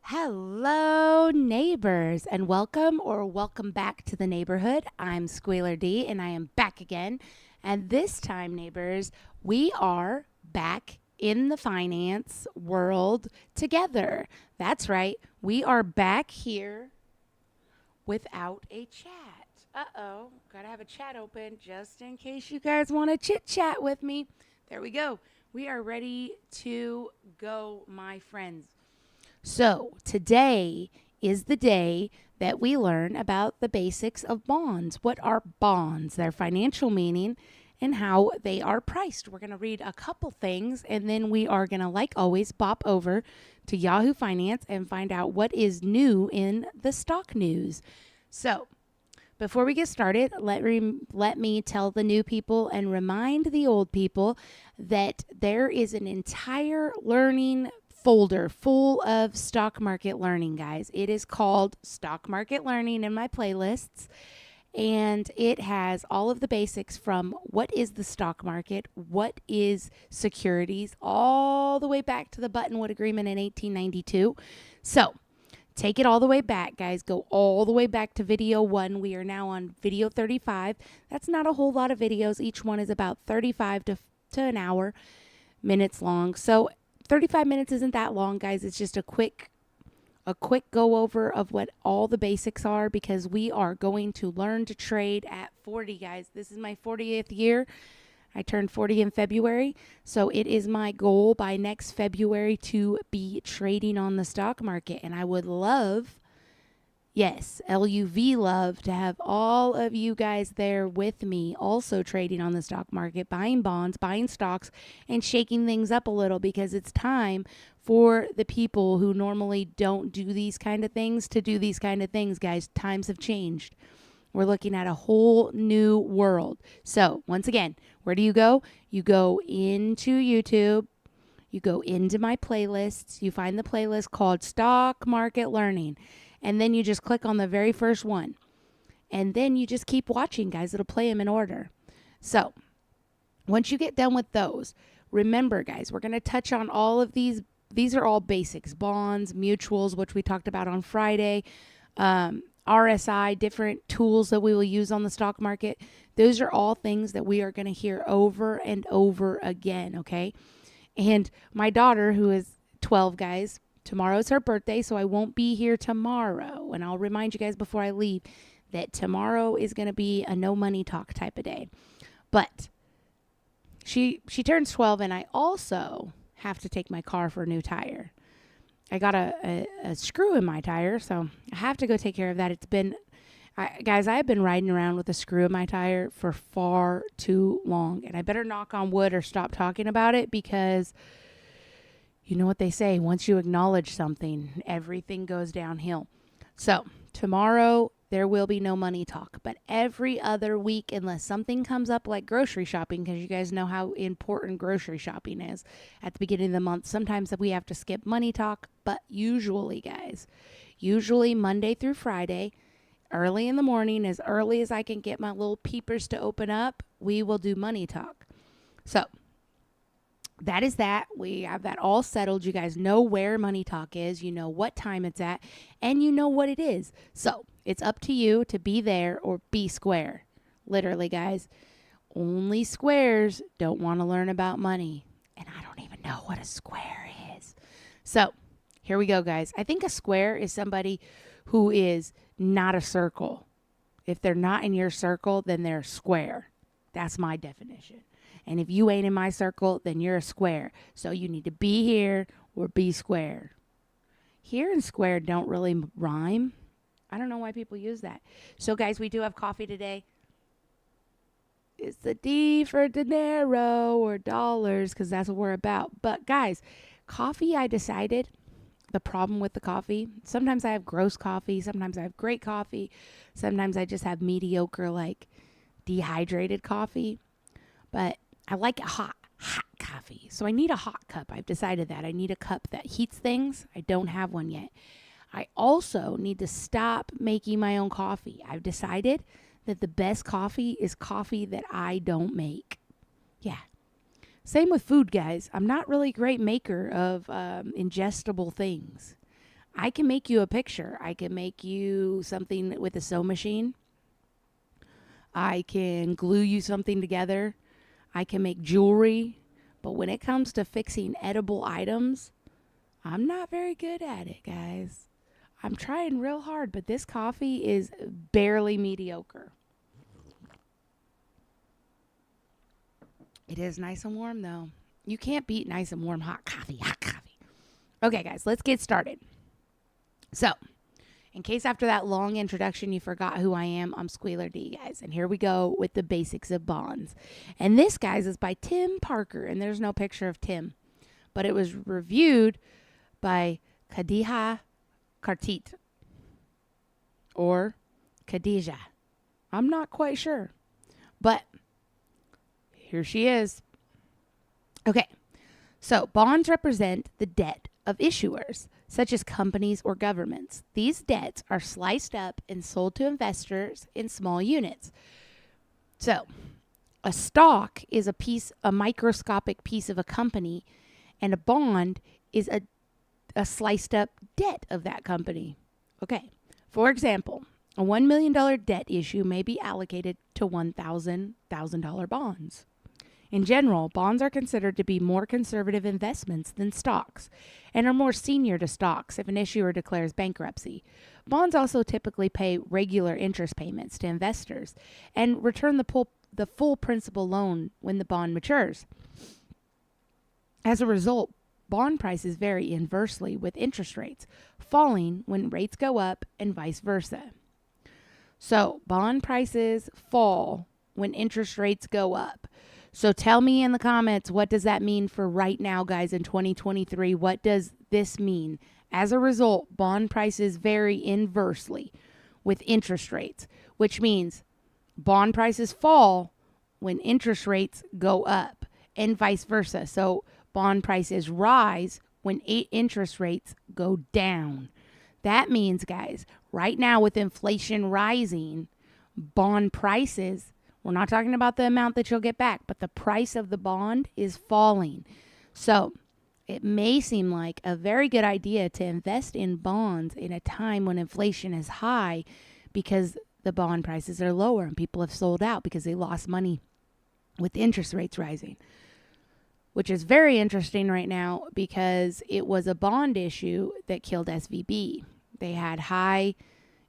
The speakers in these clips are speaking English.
Hello, neighbors, and welcome back to the neighborhood. I'm Squealer D, and I am back again. And this time, neighbors, we are back in the finance world together. That's right, we are back here without a chat. Uh-oh, gotta have a chat open just in case you guys want to chit chat with me. There we go. We are ready to go, my friends. So, today is the day that we learn about the basics of bonds. What are bonds? Their financial meaning and how they are priced. We're going to read a couple things and then we are going to, like always, bop over to Yahoo Finance and find out what is new in the stock news. So, before we get started, let me tell the new people and remind the old people that there is an entire learning folder full of stock market learning, guys. It is called Stock Market Learning in my playlists, and it has all of the basics from what is the stock market, what is securities, all the way back to the Buttonwood Agreement in 1892. So, take it all the way back, guys. Go all the way back to video 1. We are now on video 35. That's not a whole lot of videos. Each one is about 35 to an hour minutes long. So 35 minutes isn't that long, guys. It's just a quick go over of what all the basics are, because we are going to learn to trade at 40, guys. This is my 40th year. I turned 40 in February, so it is my goal by next February to be trading on the stock market. And I would love, yes, LUV love, to have all of you guys there with me also trading on the stock market, buying bonds, buying stocks, and shaking things up a little, because it's time for the people who normally don't do these kind of things to do these kind of things, guys. Times have changed. We're looking at a whole new world. So, once again, where do you go? You go into YouTube. You go into my playlists. You find the playlist called Stock Market Learning. And then you just click on the very first one. And then you just keep watching, guys. It'll play them in order. So, once you get done with those, remember, guys, we're going to touch on all of these. These are all basics. Bonds, mutuals, which we talked about on Friday. RSI, different tools that we will use on the stock market. Those are all things that we are going to hear over and over again, okay? And my daughter, who is 12, guys, tomorrow's her birthday, so I won't be here tomorrow. And I'll remind you guys before I leave that tomorrow is going to be a no money talk type of day. But she turns 12, and I also have to take my car for a new tire. I got a screw in my tire, so I have to go take care of that. Guys, I have been riding around with a screw in my tire for far too long, and I better knock on wood or stop talking about it, because you know what they say, once you acknowledge something, everything goes downhill. So tomorrow there will be no money talk, but every other week, unless something comes up like grocery shopping, because you guys know how important grocery shopping is at the beginning of the month. Sometimes we have to skip money talk, but usually, guys, Monday through Friday, early in the morning, as early as I can get my little peepers to open up, we will do money talk. So that is that. We have that all settled. You guys know where money talk is. You know what time it's at, and you know what it is. So it's up to you to be there or be square. Literally, guys. Only squares don't want to learn about money. And I don't even know what a square is. So here we go, guys. I think a square is somebody who is not a circle. If they're not in your circle, then they're square. That's my definition. And if you ain't in my circle, then you're a square. So you need to be here or be square. Here and square don't really rhyme. I don't know why people use that. So, guys, we do have coffee today. It's the D for dinero or dollars, because that's what we're about. But, guys, coffee, I decided, the problem with the coffee, sometimes I have gross coffee. Sometimes I have great coffee. Sometimes I just have mediocre, like, dehydrated coffee. But I like hot coffee. So I need a hot cup. I've decided that. I need a cup that heats things. I don't have one yet. I also need to stop making my own coffee. I've decided that the best coffee is coffee that I don't make. Yeah. Same with food, guys. I'm not really a great maker of ingestible things. I can make you a picture. I can make you something with a sew machine. I can glue you something together. I can make jewelry. But when it comes to fixing edible items, I'm not very good at it, guys. I'm trying real hard, but this coffee is barely mediocre. It is nice and warm, though. You can't beat nice and warm hot coffee. Hot coffee. Okay, guys, let's get started. So, in case after that long introduction you forgot who I am, I'm Squealer D, guys. And here we go with the basics of bonds. And this, guys, is by Tim Parker. And there's no picture of Tim. But it was reviewed by Khadija Kartit. Or Khadija. I'm not quite sure. But here she is. Okay. So, bonds represent the debt of issuers, such as companies or governments. These debts are sliced up and sold to investors in small units. So, a stock is a microscopic piece of a company, and a bond is a sliced up debt of that company. Okay. For example, a $1 million debt issue may be allocated to $1,000 bonds. In general, bonds are considered to be more conservative investments than stocks and are more senior to stocks if an issuer declares bankruptcy. Bonds also typically pay regular interest payments to investors and return the full principal loan when the bond matures. As a result, bond prices vary inversely with interest rates, falling when rates go up and vice versa. So, bond prices fall when interest rates go up. So tell me in the comments, what does that mean for right now, guys, in 2023? What does this mean? As a result, bond prices vary inversely with interest rates, which means bond prices fall when interest rates go up and vice versa. So bond prices rise when interest rates go down. That means, guys, right now with inflation rising, bond prices, we're not talking about the amount that you'll get back, but the price of the bond is falling. So it may seem like a very good idea to invest in bonds in a time when inflation is high because the bond prices are lower and people have sold out because they lost money with interest rates rising, which is very interesting right now because it was a bond issue that killed SVB. They had high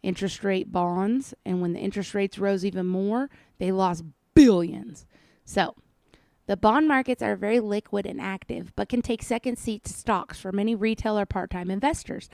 interest rate bonds, and when the interest rates rose even more, they lost billions. So, the bond markets are very liquid and active, but can take second seat to stocks for many retail or part-time investors.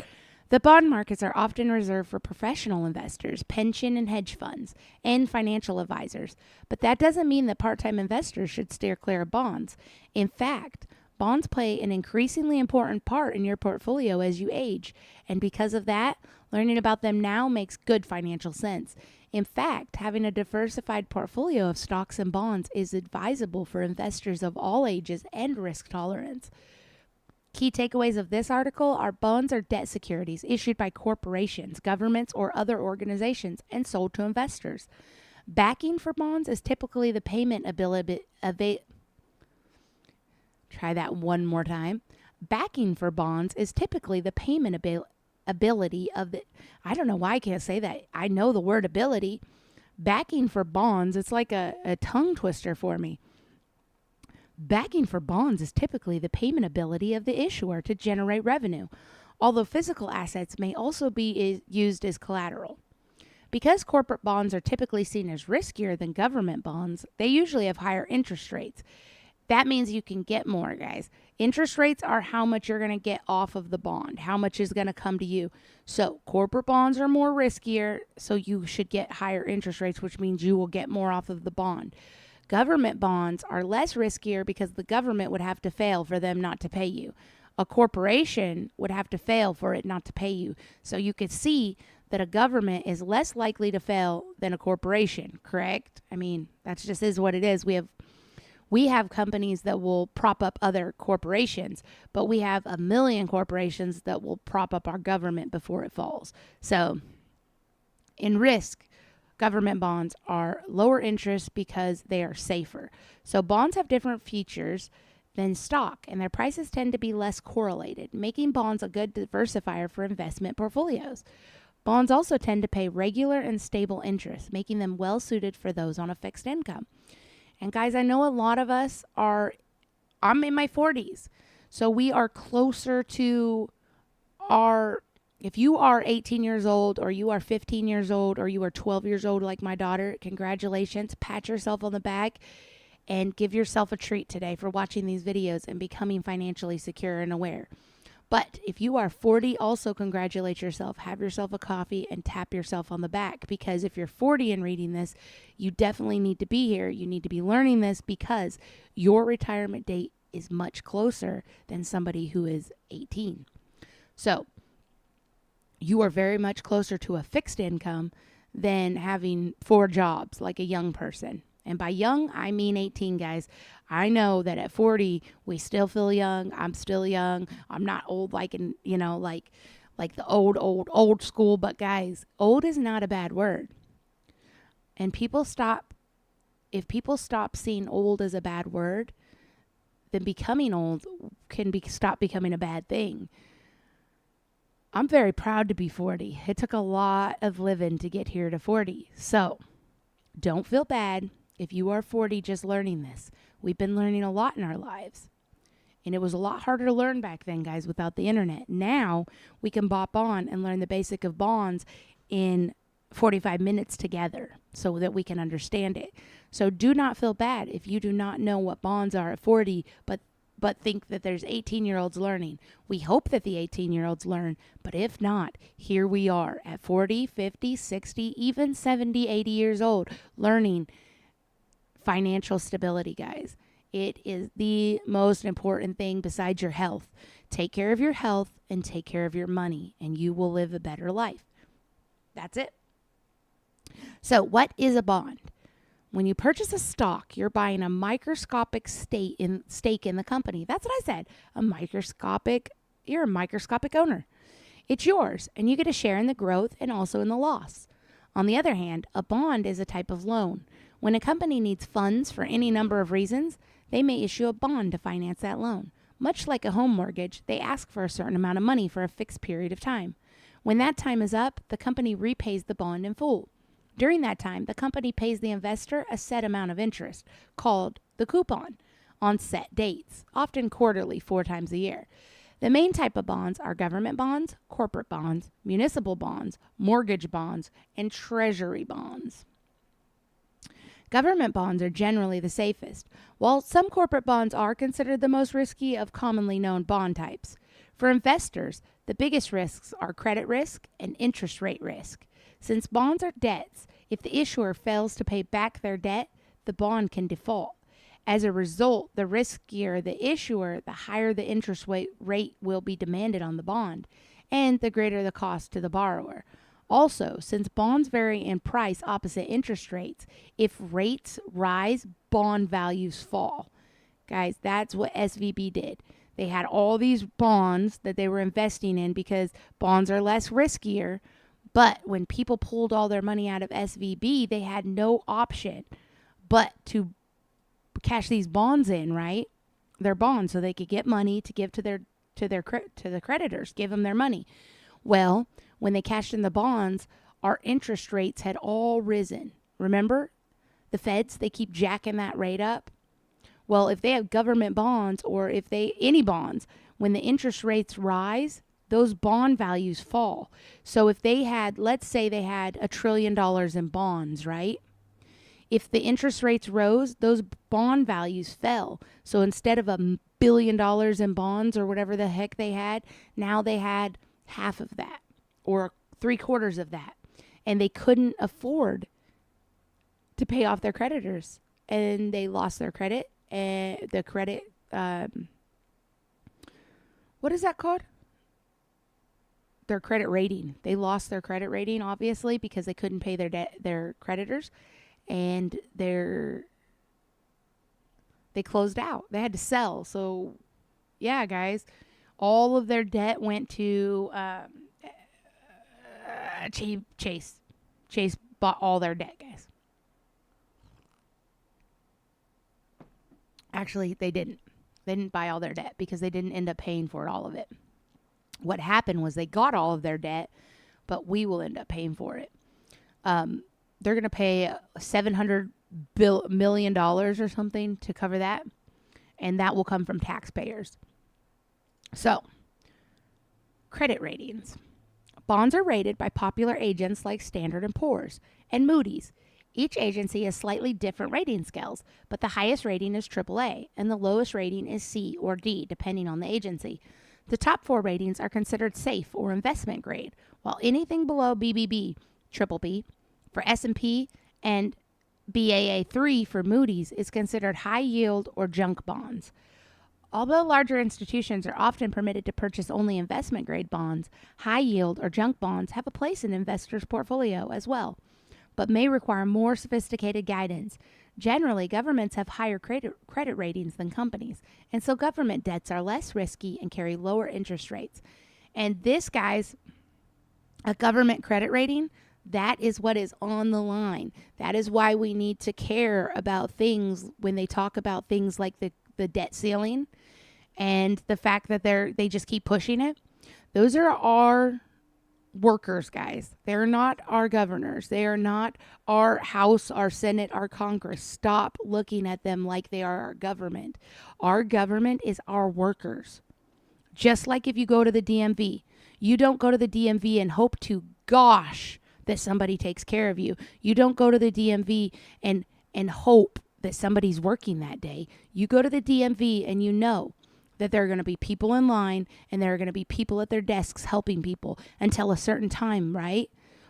The bond markets are often reserved for professional investors, pension and hedge funds, and financial advisors. But that doesn't mean that part-time investors should steer clear of bonds. In fact, bonds play an increasingly important part in your portfolio as you age. And because of that, learning about them now makes good financial sense. In fact, having a diversified portfolio of stocks and bonds is advisable for investors of all ages and risk tolerance. Key takeaways of this article are bonds are debt securities issued by corporations, governments, or other organizations and sold to investors. Backing for bonds is typically the payment ability. Try that one more time. Backing for bonds is typically the payment ability of the, I don't know why I can't say that. I know the word ability. Backing for bonds, it's like a tongue twister for me. Backing for bonds is typically the payment ability of the issuer to generate revenue, although physical assets may also be used as collateral. Because corporate bonds are typically seen as riskier than government bonds, they usually have higher interest rates. That means you can get more, guys. Interest rates are how much you're going to get off of the bond, how much is going to come to you. So corporate bonds are more riskier, so you should get higher interest rates, which means you will get more off of the bond. Government bonds are less riskier because the government would have to fail for them not to pay you. A corporation would have to fail for it not to pay you. So you could see that a government is less likely to fail than a corporation, correct? I mean, that just is what it is. We have companies that will prop up other corporations, but we have a million corporations that will prop up our government before it falls. So in risk, government bonds are lower interest because they are safer. So bonds have different features than stock, and their prices tend to be less correlated, making bonds a good diversifier for investment portfolios. Bonds also tend to pay regular and stable interest, making them well suited for those on a fixed income. And guys, I know a lot of us I'm in my 40s, so we are closer to if you are 18 years old, or you are 15 years old, or you are 12 years old like my daughter, congratulations, pat yourself on the back, and give yourself a treat today for watching these videos and becoming financially secure and aware. But if you are 40, also congratulate yourself. Have yourself a coffee and tap yourself on the back, because if you're 40 and reading this, you definitely need to be here. You need to be learning this, because your retirement date is much closer than somebody who is 18. So you are very much closer to a fixed income than having 4 jobs like a young person. And by young, I mean 18, guys. I know that at 40, we still feel young. I'm still young. I'm not old like like the old school. But guys, old is not a bad word. And if people stop seeing old as a bad word, then becoming old can stop becoming a bad thing. I'm very proud to be 40. It took a lot of living to get here to 40. So don't feel bad if you are 40 just learning this. We've been learning a lot in our lives. And it was a lot harder to learn back then, guys, without the internet. Now we can bop on and learn the basic of bonds in 45 minutes together so that we can understand it. So do not feel bad if you do not know what bonds are at 40, but think that there's 18-year-olds learning. We hope that the 18-year-olds learn, but if not, here we are at 40, 50, 60, even 70, 80 years old, learning financial stability, guys. It is the most important thing besides your health. Take care of your health and take care of your money, and you will live a better life. That's it. So what is a bond? When you purchase a stock, you're buying a microscopic stake in the company. That's what I said. You're a microscopic owner. It's yours, and you get a share in the growth and also in the loss. On the other hand, a bond is a type of loan. When a company needs funds for any number of reasons, they may issue a bond to finance that loan. Much like a home mortgage, they ask for a certain amount of money for a fixed period of time. When that time is up, the company repays the bond in full. During that time, the company pays the investor a set amount of interest, called the coupon, on set dates, often quarterly, 4 times a year. The main type of bonds are government bonds, corporate bonds, municipal bonds, mortgage bonds, and treasury bonds. Government bonds are generally the safest, while some corporate bonds are considered the most risky of commonly known bond types. For investors, the biggest risks are credit risk and interest rate risk. Since bonds are debts, if the issuer fails to pay back their debt, the bond can default. As a result, the riskier the issuer, the higher the interest rate will be demanded on the bond, and the greater the cost to the borrower. Also, since bonds vary in price opposite interest rates, if rates rise, bond values fall. Guys, that's what SVB did. They had all these bonds that they were investing in because bonds are less riskier. But when people pulled all their money out of SVB, they had no option but to cash these bonds in, right? Their bonds, so they could get money to give to the creditors, give them their money. Well, when they cashed in the bonds, our interest rates had all risen. Remember, the feds, they keep jacking that rate up. Well, if they have government bonds, or any bonds, when the interest rates rise, those bond values fall. So if they had, let's say they had $1 trillion in bonds, right? If the interest rates rose, those bond values fell. So instead of $1 billion in bonds or whatever the heck they had, now they had half of that or 3/4 of that. And they couldn't afford to pay off their creditors. And they lost their credit. And the credit, what is that called? Their credit rating. They lost their credit rating, obviously, because they couldn't pay their creditors, and they closed out. They had to sell. So, yeah, guys, all of their debt went to Chase. Chase bought all their debt, guys. Actually, they didn't. They didn't buy all their debt because they didn't end up paying for all of it. What happened was they got all of their debt, but we will end up paying for it. They're going to pay $700 million or something to cover that, and that will come from taxpayers. So, credit ratings. Bonds are rated by popular agents like Standard & Poor's and Moody's. Each agency has slightly different rating scales, but the highest rating is AAA, and the lowest rating is C or D, depending on the agency. The top 4 ratings are considered safe or investment grade, while anything below BBB, triple B, for S&P and Baa3 for Moody's is considered high yield or junk bonds. Although larger institutions are often permitted to purchase only investment grade bonds, high yield or junk bonds have a place in investors' portfolio as well, but may require more sophisticated guidance. Generally, governments have higher credit ratings than companies, and so government debts are less risky and carry lower interest rates. And this, guys, a government credit rating, that is what is on the line. That is why we need to care about things when they talk about things like the debt ceiling and the fact that they just keep pushing it. Those are our workers, guys. They're not our governors. They are not our House, our Senate, our Congress. Stop looking at them like they are our government. Our government is our workers. Just like if you go to the DMV, you don't go to the DMV and hope to gosh that somebody takes care of you. You don't go to the DMV and hope that somebody's working that day. You go to the DMV and you know that there are going to be people in line and there are going to be people at their desks helping people until a certain time, right?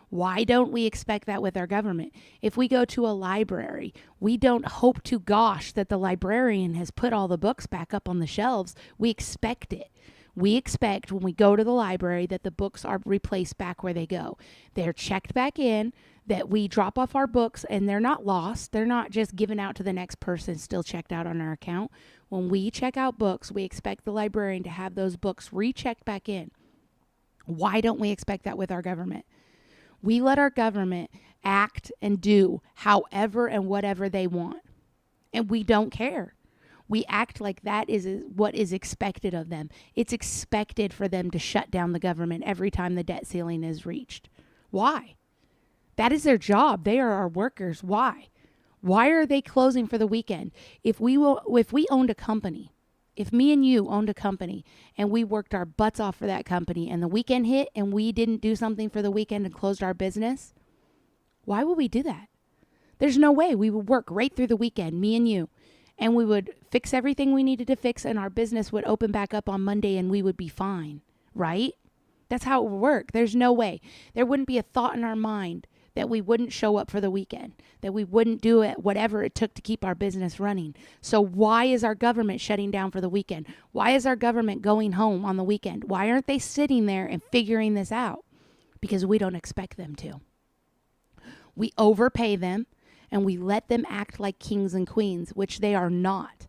Why don't we expect that with our government? If we go to a library, we don't hope to gosh that the librarian has put all the books back up on the shelves. We expect it. We expect when we go to the library that the books are replaced back where they go. They're checked back in, that we drop off our books and they're not lost. They're not just given out to the next person still checked out on our account. When we check out books, we expect the librarian to have those books rechecked back in. Why don't we expect that with our government? We let our government act and do however and whatever they want, and we don't care. We act like that is what is expected of them. It's expected for them to shut down the government every time the debt ceiling is reached. Why? That is their job. They are our workers. Why? Why are they closing for the weekend? If we owned a company, if me and you owned a company and we worked our butts off for that company and the weekend hit and we didn't do something for the weekend and closed our business, why would we do that? There's no way. We would work right through the weekend, me and you, and we would fix everything we needed to fix and our business would open back up on Monday and we would be fine, right? That's how it would work. There's no way. There wouldn't be a thought in our mind that we wouldn't show up for the weekend, that we wouldn't do it, whatever it took to keep our business running. So why is our government shutting down for the weekend? Why is our government going home on the weekend? Why aren't they sitting there and figuring this out? Because we don't expect them to. We overpay them and we let them act like kings and queens, which they are not.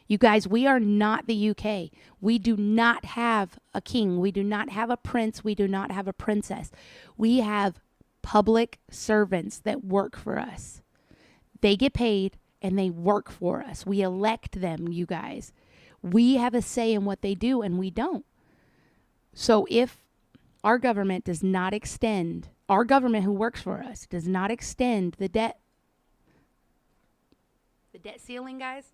You guys, we are not the UK. We do not have a king. We do not have a prince. We do not have a princess. We have public servants that work for us. They get paid and they work for us. We elect them, you guys. We have a say in what they do and we don't. So if our government does not extend, our government who works for us does not extend the debt ceiling, guys,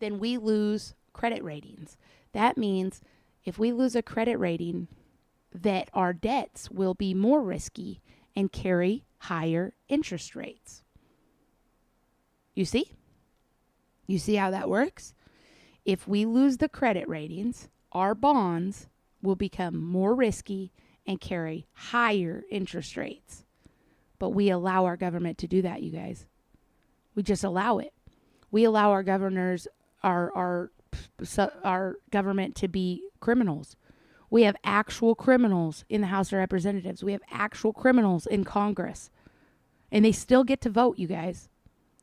then we lose credit ratings. That means if we lose a credit rating, that our debts will be more risky and carry higher interest rates. You see? You see how that works? If we lose the credit ratings, our bonds will become more risky and carry higher interest rates. But we allow our government to do that, you guys. We just allow it. We allow our governors, our government to be criminals. We have actual criminals in the House of Representatives. We have actual criminals in Congress. And they still get to vote, you guys.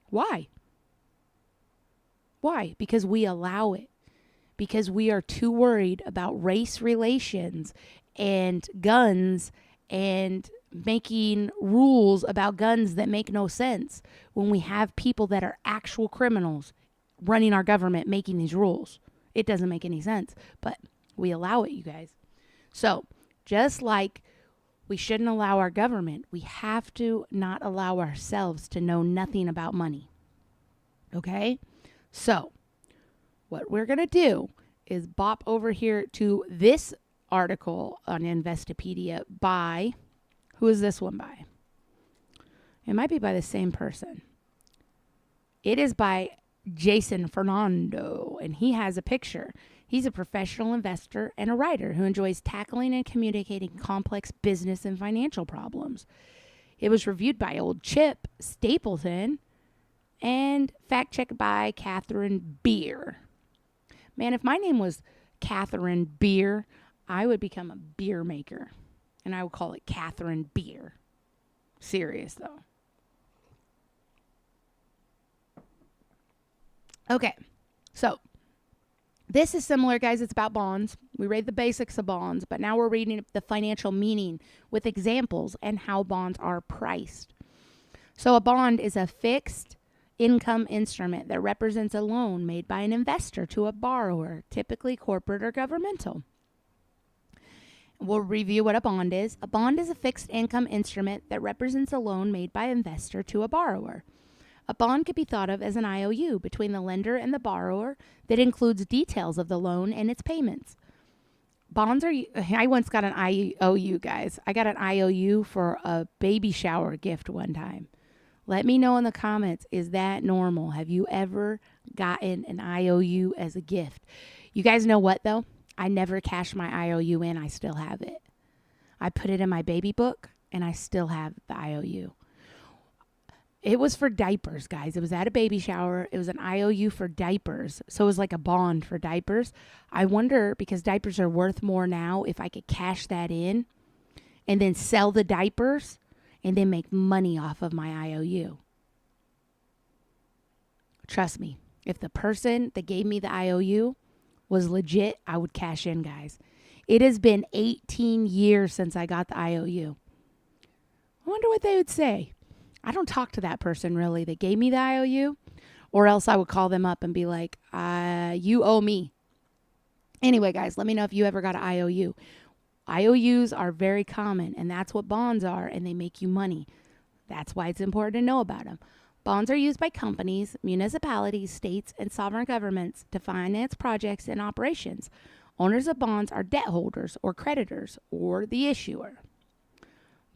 Why? Why? Because we allow it. Because we are too worried about race relations and guns and making rules about guns that make no sense when we have people that are actual criminals running our government making these rules. It doesn't make any sense, but we allow it, you guys. So just like we shouldn't allow our government, we have to not allow ourselves to know nothing about money. Okay? So what we're going to do is bop over here to this article on Investopedia by, who is this one by? It might be by the same person. It is by Jason Fernando, and he has a picture. He's a professional investor and a writer who enjoys tackling and communicating complex business and financial problems. It was reviewed by old Chip Stapleton and fact-checked by Catherine Beer. Man, if my name was Catherine Beer, I would become a beer maker, and I would call it Catherine Beer. Serious, though. Okay, so this is similar, guys. It's about bonds. We read the basics of bonds, but now we're reading the financial meaning with examples and how bonds are priced. So a bond is a fixed income instrument that represents a loan made by an investor to a borrower, typically corporate or governmental. We'll review what a bond is. A bond is a fixed income instrument that represents a loan made by an investor to a borrower. A bond could be thought of as an IOU between the lender and the borrower that includes details of the loan and its payments. Bonds are, I once got an IOU, guys. I got an IOU for a baby shower gift one time. Let me know in the comments, is that normal? Have you ever gotten an IOU as a gift? You guys know what, though? I never cashed my IOU in. I still have it. I put it in my baby book, and I still have the IOU. It was for diapers, guys. It was at a baby shower. It was an IOU for diapers. So it was like a bond for diapers. I wonder, because diapers are worth more now, if I could cash that in and then sell the diapers and then make money off of my IOU. Trust me, if the person that gave me the IOU was legit, I would cash in, guys. It has been 18 years since I got the IOU. I wonder what they would say. I don't talk to that person really that gave me the IOU, or else I would call them up and be like, you owe me. Anyway, guys, let me know if you ever got an IOU. IOUs are very common, and that's what bonds are, and they make you money. That's why it's important to know about them. Bonds are used by companies, municipalities, states, and sovereign governments to finance projects and operations. Owners of bonds are debt holders or creditors or the issuer.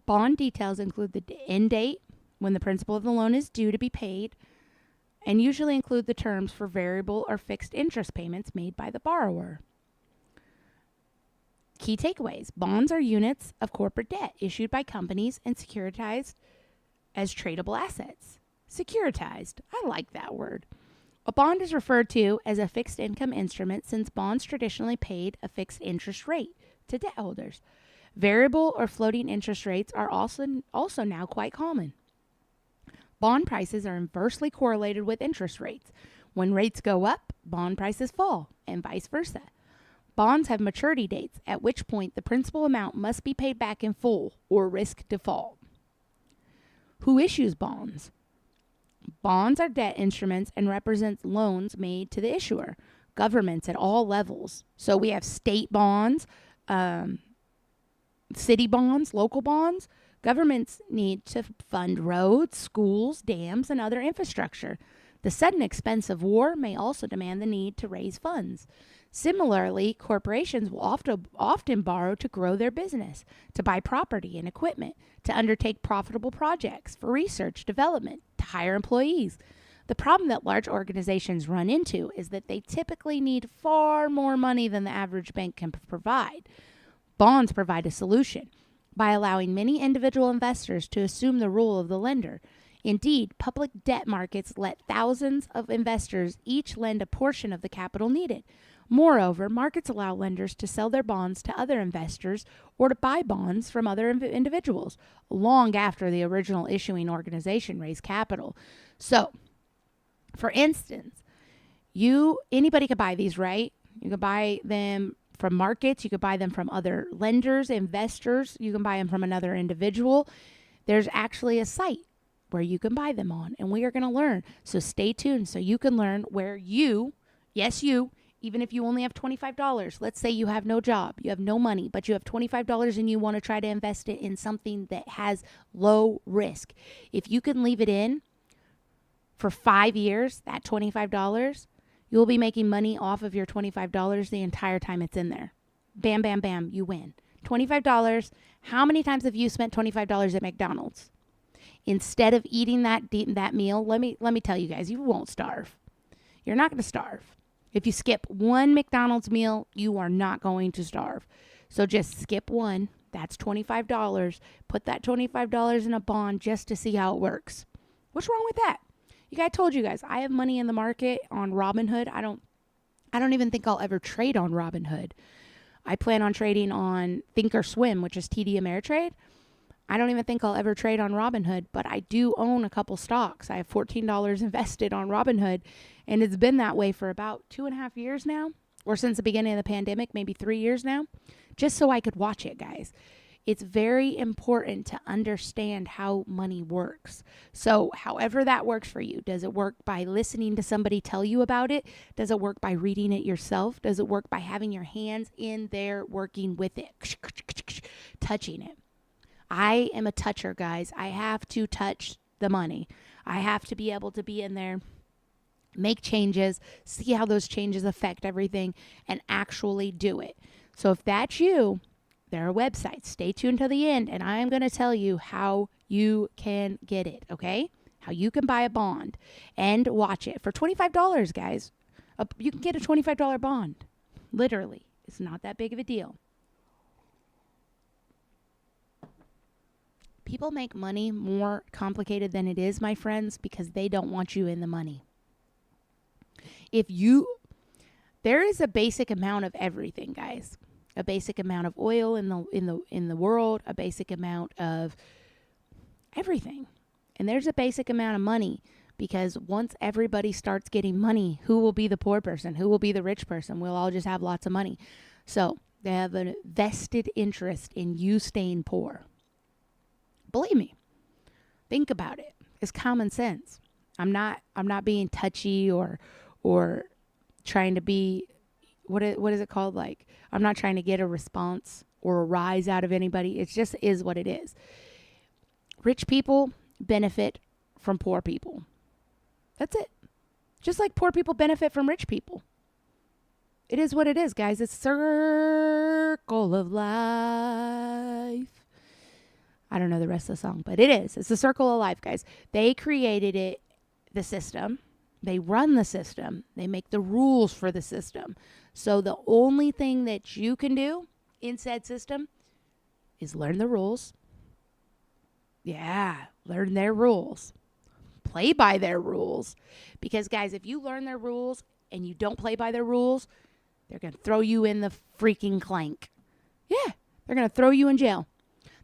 Bond details include the end date, when the principal of the loan is due to be paid, and usually include the terms for variable or fixed interest payments made by the borrower. Key takeaways. Bonds are units of corporate debt issued by companies and securitized as tradable assets. Securitized. I like that word. A bond is referred to as a fixed income instrument since bonds traditionally paid a fixed interest rate to debt holders. Variable or floating interest rates are also now quite common. Bond prices are inversely correlated with interest rates. When rates go up, bond prices fall, and vice versa. Bonds have maturity dates, at which point the principal amount must be paid back in full or risk default. Who issues bonds? Bonds are debt instruments and represent loans made to the issuer, governments at all levels. So we have state bonds, city bonds, local bonds. Governments need to fund roads, schools, dams, and other infrastructure. The sudden expense of war may also demand the need to raise funds. Similarly, corporations will often borrow to grow their business, to buy property and equipment, to undertake profitable projects, for research, development, to hire employees. The problem that large organizations run into is that they typically need far more money than the average bank can provide. Bonds provide a solution by allowing many individual investors to assume the role of the lender. Indeed, public debt markets let thousands of investors each lend a portion of the capital needed. Moreover, markets allow lenders to sell their bonds to other investors or to buy bonds from other individuals long after the original issuing organization raised capital. So, for instance, anybody could buy these, right? You can buy them from markets, you could buy them from other lenders, investors, you can buy them from another individual. There's actually a site where you can buy them on, and we are going to learn. So stay tuned so you can learn where you, yes you, even if you only have $25, let's say you have no job, you have no money, but you have $25 and you want to try to invest it in something that has low risk. If you can leave it in for 5 years, that $25, you'll be making money off of your $25 the entire time it's in there. Bam, bam, bam, you win. $25. How many times have you spent $25 at McDonald's? Instead of eating that meal, let me tell you guys, you won't starve. You're not going to starve. If you skip one McDonald's meal, you are not going to starve. So just skip one. That's $25. Put that $25 in a bond just to see how it works. What's wrong with that? I told you guys, I have money in the market on Robinhood. I don't even think I'll ever trade on Robinhood. I plan on trading on Thinkorswim, which is TD Ameritrade. I don't even think I'll ever trade on Robinhood, but I do own a couple stocks. I have $14 invested on Robinhood, and it's been that way for about 2.5 years now, or since the beginning of the pandemic, maybe 3 years now, just so I could watch it, guys. It's very important to understand how money works. So however that works for you, does it work by listening to somebody tell you about it? Does it work by reading it yourself? Does it work by having your hands in there working with it, touching it? I am a toucher, guys. I have to touch the money. I have to be able to be in there, make changes, see how those changes affect everything, and actually do it. So if that's you, there are websites. Stay tuned to the end, and I am going to tell you how you can get it, okay? How you can buy a bond and watch it. For $25, guys, you can get a $25 bond. Literally. It's not that big of a deal. People make money more complicated than it is, my friends, because they don't want you in the money. There is a basic amount of everything, guys. A basic amount of oil in the world, a basic amount of everything. And there's a basic amount of money, because once everybody starts getting money, who will be the poor person? Who will be the rich person? We'll all just have lots of money. So they have a vested interest in you staying poor. Believe me, think about it. It's common sense. I'm not being touchy or trying to be, what is it called? Like, I'm not trying to get a response or a rise out of anybody. It just is what it is. Rich people benefit from poor people. That's it. Just like poor people benefit from rich people. It is what it is, guys. It's circle of life. I don't know the rest of the song, but it is. It's the circle of life, guys. They created it, the system. They run the system. They make the rules for the system. So the only thing that you can do in said system is learn the rules. Yeah, learn their rules. Play by their rules. Because, guys, if you learn their rules and you don't play by their rules, they're going to throw you in the freaking clank. Yeah, they're going to throw you in jail.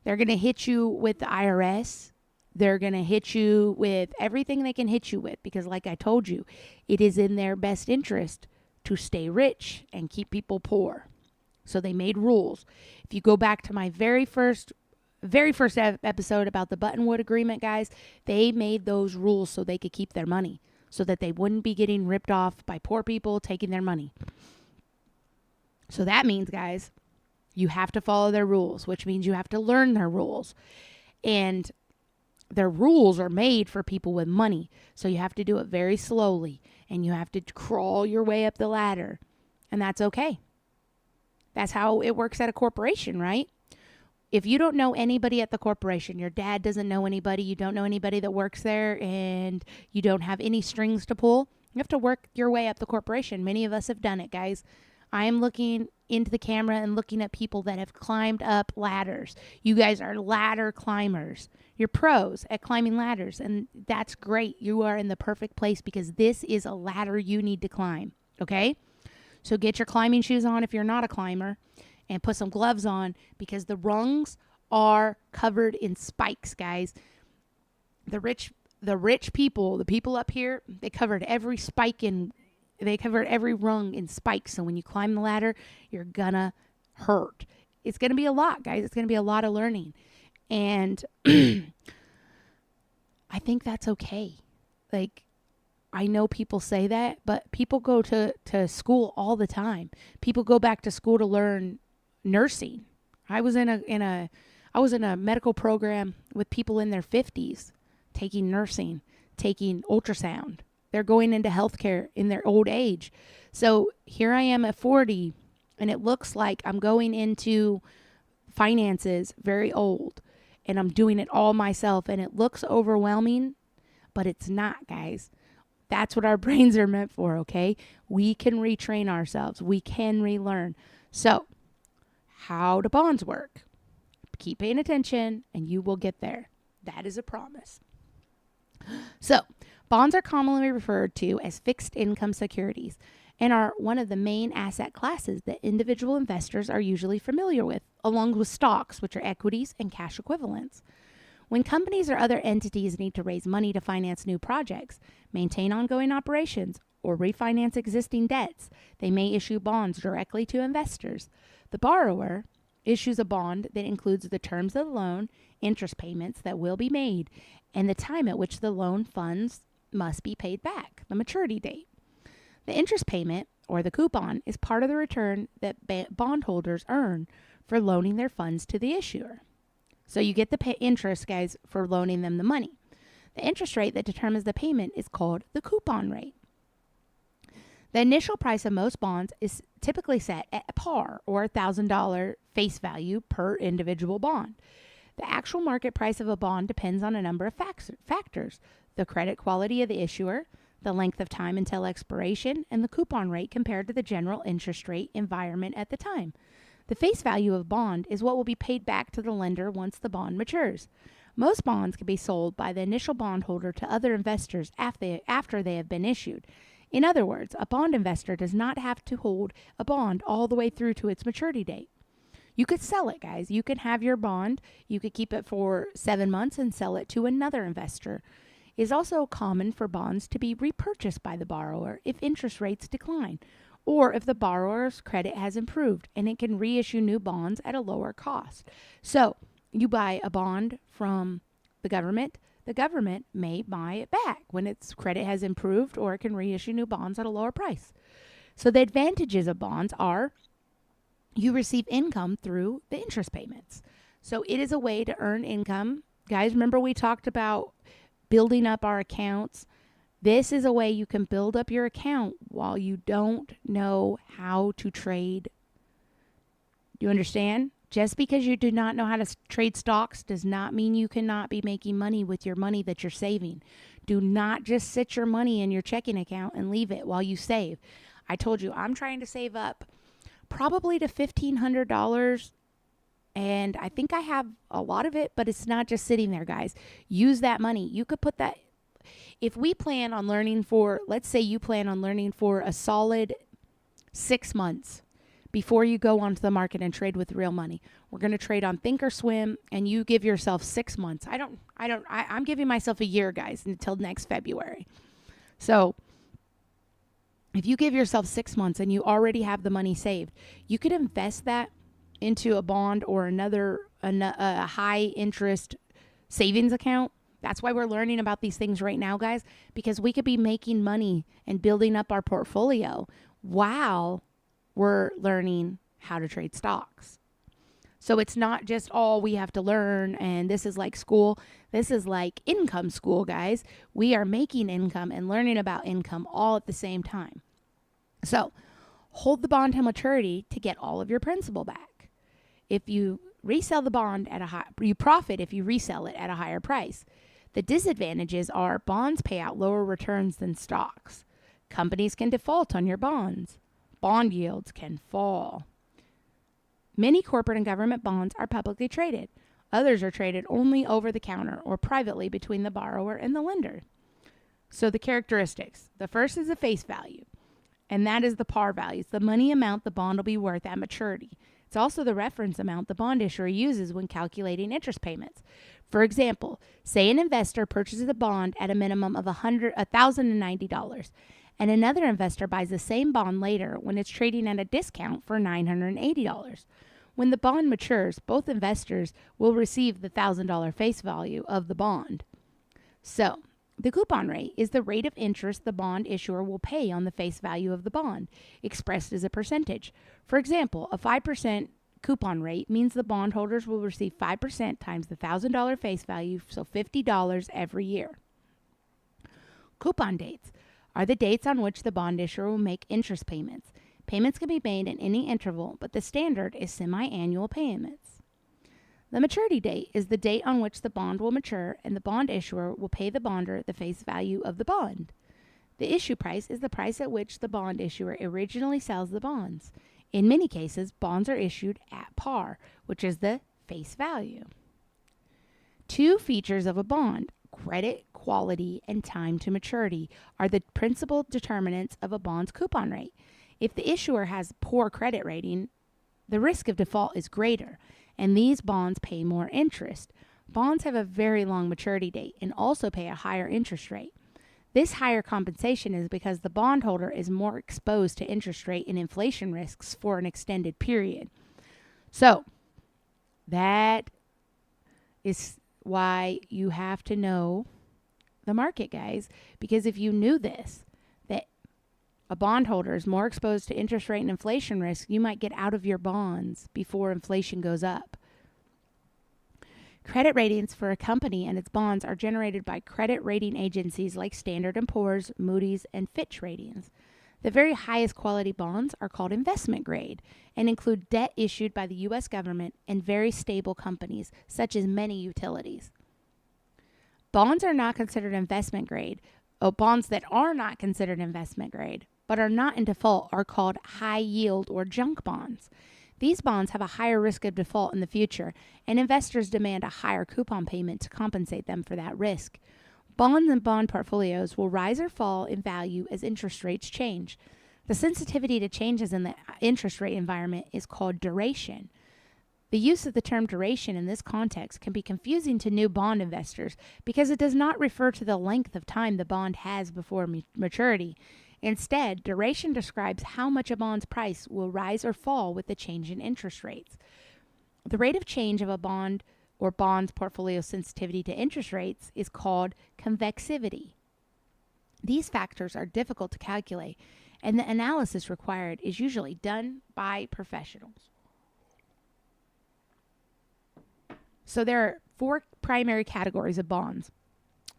They're going to hit you with the IRS. They're going to hit you with everything they can hit you with, because like I told you, it is in their best interest to stay rich and keep people poor. So they made rules. If you go back to my very first episode about the Buttonwood Agreement, guys, they made those rules so they could keep their money, so that they wouldn't be getting ripped off by poor people taking their money. So that means, guys, you have to follow their rules, which means you have to learn their rules. And their rules are made for people with money. So you have to do it very slowly, and you have to crawl your way up the ladder. And that's okay. That's how it works at a corporation, right? If you don't know anybody at the corporation, your dad doesn't know anybody, you don't know anybody that works there, and you don't have any strings to pull, you have to work your way up the corporation. Many of us have done it, guys. I am looking into the camera and looking at people that have climbed up ladders. You guys are ladder climbers. You're pros at climbing ladders, and that's great. You are in the perfect place, because this is a ladder you need to climb, okay? So get your climbing shoes on if you're not a climber, and put some gloves on, because the rungs are covered in spikes, guys. The rich people, the people up here, they covered every rung in spikes. So when you climb the ladder, you're gonna hurt. It's gonna be a lot, guys. It's gonna be a lot of learning. And I think that's okay. Like, I know people say that, but people go to school all the time. People go back to school to learn nursing. I was in a medical program with people in their 50s taking nursing, taking ultrasound. They're going into healthcare in their old age. So here I am at 40, and it looks like I'm going into finances very old, and I'm doing it all myself, and it looks overwhelming, but it's not, guys. That's what our brains are meant for, okay? We can retrain ourselves. We can relearn. So, how do bonds work? Keep paying attention, and you will get there. That is a promise. So, bonds are commonly referred to as fixed income securities and are one of the main asset classes that individual investors are usually familiar with, along with stocks, which are equities and cash equivalents. When companies or other entities need to raise money to finance new projects, maintain ongoing operations, or refinance existing debts, they may issue bonds directly to investors. The borrower issues a bond that includes the terms of the loan, interest payments that will be made, and the time at which the loan funds must be paid back, the maturity date. The interest payment, or the coupon, is part of the return that bondholders earn for loaning their funds to the issuer. So you get the interest, guys, for loaning them the money. The interest rate that determines the payment is called the coupon rate. The initial price of most bonds is typically set at par, or $1,000 face value per individual bond. The actual market price of a bond depends on a number of factors: the credit quality of the issuer, the length of time until expiration, and the coupon rate compared to the general interest rate environment at the time. The face value of a bond is what will be paid back to the lender once the bond matures. Most bonds can be sold by the initial bondholder to other investors after they have been issued. In other words, a bond investor does not have to hold a bond all the way through to its maturity date. You could sell it, guys. You can have your bond. You could keep it for 7 months and sell it to another investor. It is also common for bonds to be repurchased by the borrower if interest rates decline, or if the borrower's credit has improved and it can reissue new bonds at a lower cost. So you buy a bond from the government may buy it back when its credit has improved, or it can reissue new bonds at a lower price. So the advantages of bonds are you receive income through the interest payments. So it is a way to earn income. Guys, remember we talked about building up our accounts. This is a way you can build up your account while you don't know how to trade. Do you understand? Just because you do not know how to trade stocks does not mean you cannot be making money with your money that you're saving. Do not just sit your money in your checking account and leave it while you save. I told you, I'm trying to save up probably to $1,500, and I think I have a lot of it, but it's not just sitting there, guys. Use that money. You could put that, if we plan on learning for, let's say you plan on learning for a solid 6 months before you go onto the market and trade with real money. We're going to trade on Thinkorswim, and you give yourself 6 months. I'm giving myself a year, guys, until next February. So if you give yourself 6 months and you already have the money saved, you could invest that into a bond or a high interest savings account. That's why we're learning about these things right now, guys, because we could be making money and building up our portfolio while we're learning how to trade stocks. So it's not just all we have to learn, and this is like school. This is like income school, guys. We are making income and learning about income all at the same time. So hold the bond till maturity to get all of your principal back. If you resell the bond you profit if you resell it at a higher price. The disadvantages are bonds pay out lower returns than stocks. Companies can default on your bonds. Bond yields can fall. Many corporate and government bonds are publicly traded. Others are traded only over the counter or privately between the borrower and the lender. So the characteristics. The first is the face value, and that is the par value. It's the money amount the bond will be worth at maturity. It's also the reference amount the bond issuer uses when calculating interest payments. For example, say an investor purchases a bond at a minimum of $1,090, and another investor buys the same bond later when it's trading at a discount for $980. When the bond matures, both investors will receive the $1,000 face value of the bond. So, The coupon rate is the rate of interest the bond issuer will pay on the face value of the bond, expressed as a percentage. For example, a 5% coupon rate means the bondholders will receive 5% times the $1,000 face value, so $50 every year. Coupon dates are the dates on which the bond issuer will make interest payments. Payments can be made in any interval, but the standard is semi-annual payments. The maturity date is the date on which the bond will mature, and the bond issuer will pay the bonder the face value of the bond. The issue price is the price at which the bond issuer originally sells the bonds. In many cases, bonds are issued at par, which is the face value. Two features of a bond, credit quality and time to maturity, are the principal determinants of a bond's coupon rate. If the issuer has poor credit rating, the risk of default is greater, and these bonds pay more interest. Bonds have a very long maturity date and also pay a higher interest rate. This higher compensation is because the bondholder is more exposed to interest rate and inflation risks for an extended period. So, that is why you have to know the market, guys, because if you knew this, that a bondholder is more exposed to interest rate and inflation risk, you might get out of your bonds before inflation goes up. Credit ratings for a company and its bonds are generated by credit rating agencies like Standard & Poor's, Moody's, and Fitch Ratings. The very highest quality bonds are called investment grade and include debt issued by the U.S. government and very stable companies, such as many utilities. Bonds are not considered investment grade. Bonds that are not considered investment grade but are not in default are called high yield or junk bonds. These bonds have a higher risk of default in the future, and investors demand a higher coupon payment to compensate them for that risk. Bonds and bond portfolios will rise or fall in value as interest rates change. The sensitivity to changes in the interest rate environment is called duration. The use of the term duration in this context can be confusing to new bond investors because it does not refer to the length of time the bond has before maturity. Instead, duration describes how much a bond's price will rise or fall with the change in interest rates. The rate of change of a bond or bond's portfolio sensitivity to interest rates is called convexivity. These factors are difficult to calculate, and the analysis required is usually done by professionals. So there are 4 primary categories of bonds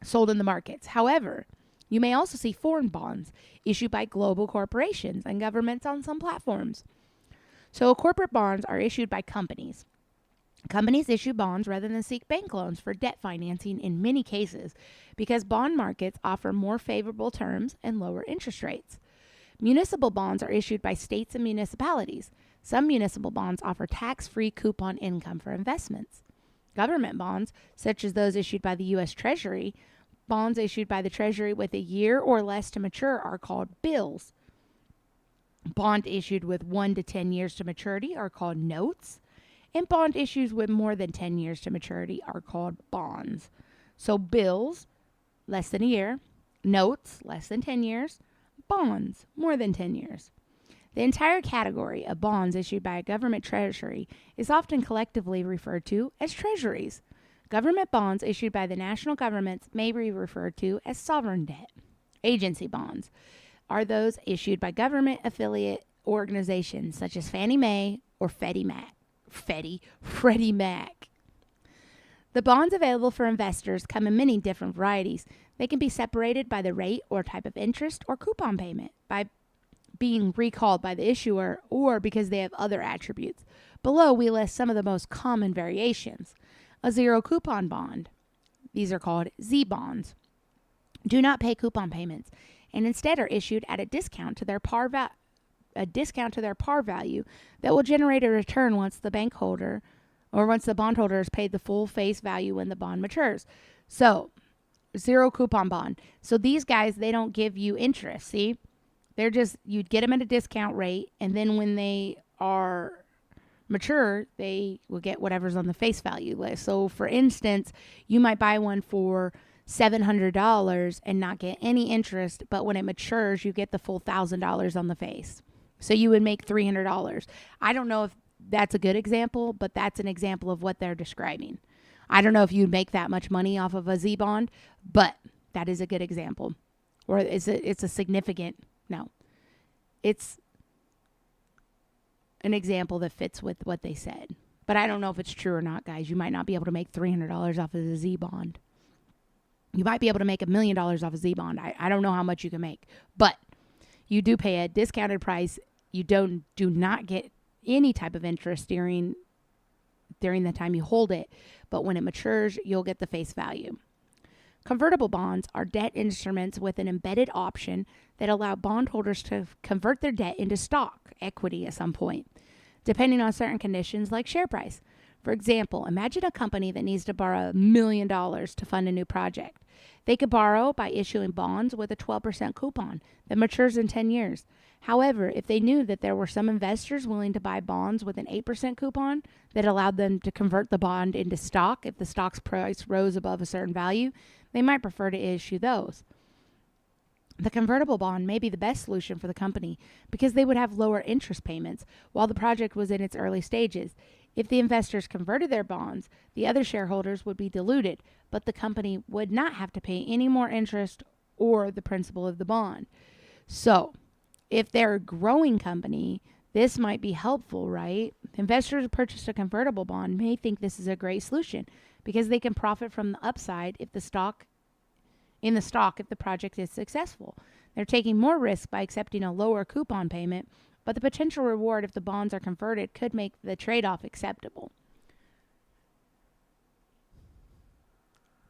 sold in the markets. However, you may also see foreign bonds issued by global corporations and governments on some platforms. So corporate bonds are issued by companies. Companies issue bonds rather than seek bank loans for debt financing in many cases because bond markets offer more favorable terms and lower interest rates. Municipal bonds are issued by states and municipalities. Some municipal bonds offer tax-free coupon income for investments. Government bonds, such as those issued by the U.S. Treasury, bonds issued by the Treasury with a year or less to mature are called bills. Bond issued with 1 to 10 years to maturity are called notes. And bond issues with more than 10 years to maturity are called bonds. So bills, less than a year. Notes, less than 10 years. Bonds, more than 10 years. The entire category of bonds issued by a government treasury is often collectively referred to as treasuries. Government bonds issued by the national governments may be referred to as sovereign debt. Agency bonds are those issued by government affiliate organizations such as Fannie Mae or Freddie Mac. The bonds available for investors come in many different varieties. They can be separated by the rate or type of interest or coupon payment, by being recalled by the issuer, or because they have other attributes. Below, we list some of the most common variations. A zero coupon bond. These are called Z bonds. Do not pay coupon payments and instead are issued at a discount to their par value that will generate a return once the bondholder has paid the full face value when the bond matures. So, zero coupon bond. So these guys, they don't give you interest, see? You'd get them at a discount rate, and then when they are mature, they will get whatever's on the face value list. So for instance, you might buy one for $700 and not get any interest, but when it matures, you get the full $1,000 on the face. So you would make $300. I don't know if that's a good example, but that's an example of what they're describing. I don't know if you'd make that much money off of a Z bond, but That is a good example. Or it's a significant, no. It's an example that fits with what they said. But I don't know if it's true or not, guys. You might not be able to make $300 off of a Z bond. You might be able to make $1 million off a Z bond. I don't know how much you can make. But you do pay a discounted price. You do not get any type of interest during the time you hold it. But when it matures, you'll get the face value. Convertible bonds are debt instruments with an embedded option that allow bondholders to convert their debt into stock, equity at some point, depending on certain conditions like share price. For example, imagine a company that needs to borrow $1 million to fund a new project. They could borrow by issuing bonds with a 12% coupon that matures in 10 years. However, if they knew that there were some investors willing to buy bonds with an 8% coupon that allowed them to convert the bond into stock if the stock's price rose above a certain value, they might prefer to issue those. The convertible bond may be the best solution for the company because they would have lower interest payments while the project was in its early stages. If the investors converted their bonds, the other shareholders would be diluted, but the company would not have to pay any more interest or the principal of the bond. So, if they're a growing company, this might be helpful, right? Investors who purchase a convertible bond may think this is a great solution because they can profit from the upside if the stock if the project is successful. They're taking more risk by accepting a lower coupon payment, but the potential reward if the bonds are converted could make the trade-off acceptable.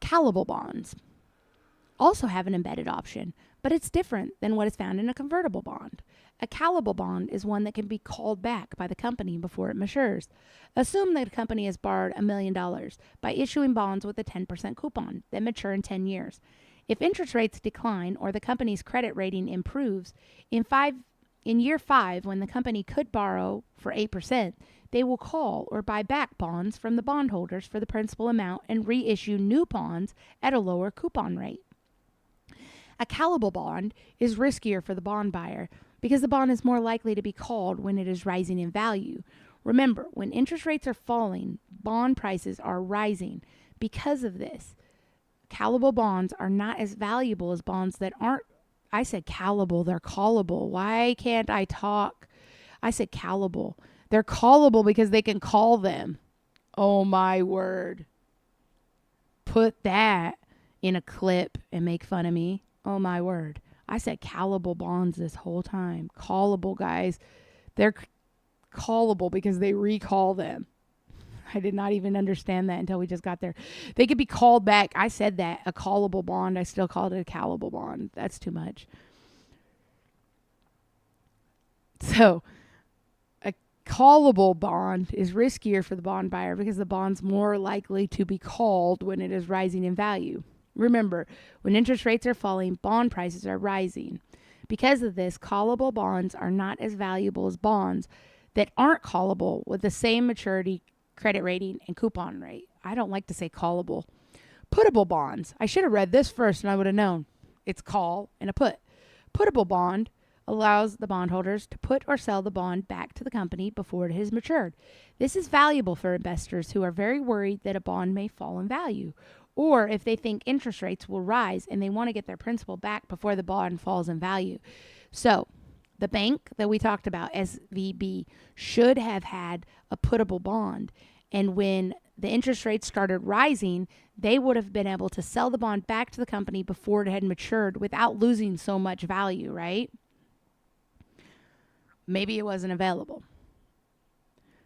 Callable bonds also have an embedded option, but it's different than what is found in a convertible bond. A callable bond is one that can be called back by the company before it matures. Assume that a company has borrowed $1 million by issuing bonds with a 10% coupon that mature in 10 years. If interest rates decline or the company's credit rating improves, in year 5, when the company could borrow for 8%, they will call or buy back bonds from the bondholders for the principal amount and reissue new bonds at a lower coupon rate. A callable bond is riskier for the bond buyer because the bond is more likely to be called when it is rising in value. Remember, when interest rates are falling, bond prices are rising. Because of this, callable bonds are not as valuable as bonds that aren't. I said callable, they're callable. Why can't I talk? I said callable. They're callable because they can call them. Oh my word. Put that in a clip and make fun of me. Oh my word. I said callable bonds this whole time. Callable, guys. They're callable because they recall them. I did not even understand that until we just got there. They could be called back. I said that, a callable bond. I still called it a callable bond. That's too much. So, a callable bond is riskier for the bond buyer because the bond's more likely to be called when it is rising in value. Remember, when interest rates are falling, bond prices are rising. Because of this, callable bonds are not as valuable as bonds that aren't callable with the same maturity, credit rating, and coupon rate. I don't like to say callable. Puttable bonds. I should have read this first and I would have known. It's call and a put. Puttable bond allows the bondholders to put or sell the bond back to the company before it has matured. This is valuable for investors who are very worried that a bond may fall in value, or if they think interest rates will rise and they want to get their principal back before the bond falls in value. So, the bank that we talked about, SVB, should have had a puttable bond. And when the interest rates started rising, they would have been able to sell the bond back to the company before it had matured without losing so much value, right? Maybe it wasn't available.